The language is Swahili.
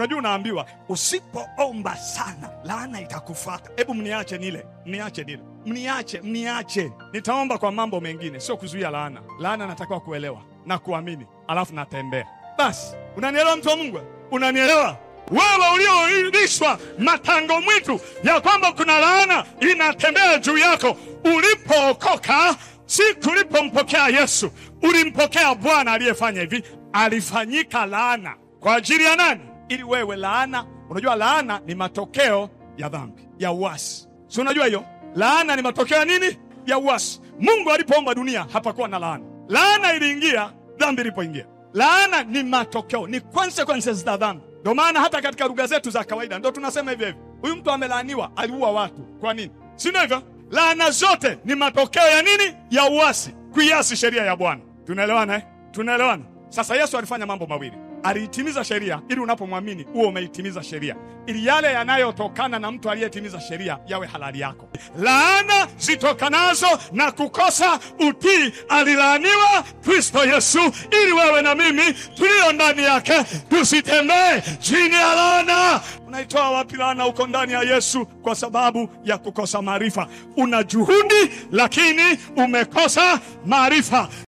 Unajua unaambiwa usipoomba sana laana itakufuata. Hebu mniache nile. Mniache. Nitaomba kwa mambo mengine, sio kuzuia laana. Laana natakiwa kuelewa na kuamini, alafu natembea. Basi, unanielewa mtu wa Mungu? Unanielewa? Wewe ulioilishwa matango mwitu ya kwamba kuna laana inatembea juu yako, ulipookoka, siku ulipompokea Yesu, ulimpokea Bwana aliyefanya hivi, alifanyika laana kwa ajili ya nani? Ili wewe laana, unajua laana ni matokeo ya dhambi, ya uasi. Si unajua hiyo? Laana ni matokeo ya nini? Ya uasi. Mungu alipoumba dunia hapakuwa na laana. Laana iliingia dhambi ilipoingia. Laana ni matokeo, ni consequences za dhambi. Ndio maana hata katika lugha zetu za kawaida ndio tunasema hivi, huyu mtu amelaaniwa, aliua watu. Kwa nini? Si hivyo? Laana zote ni matokeo ya nini? Ya uasi, kuiasi sheria ya Bwana. Tunaelewana eh? Tunaelewana? Sasa Yesu alifanya mambo mawili. Aliitimiza sheria ili unapomwamini uwe umeitimiza sheria, ili yale yanayotokana na mtu aliyetimiza sheria yawe halali yako. Laana zitokanazo na kukosa utii alilaaniwa Kristo Yesu, ili wewe na mimi tulio ndani yake tusitembee chini ya laana. Unaitoa wapi laana? Uko ndani ya Yesu kwa sababu ya kukosa maarifa. Una juhudi lakini umekosa maarifa.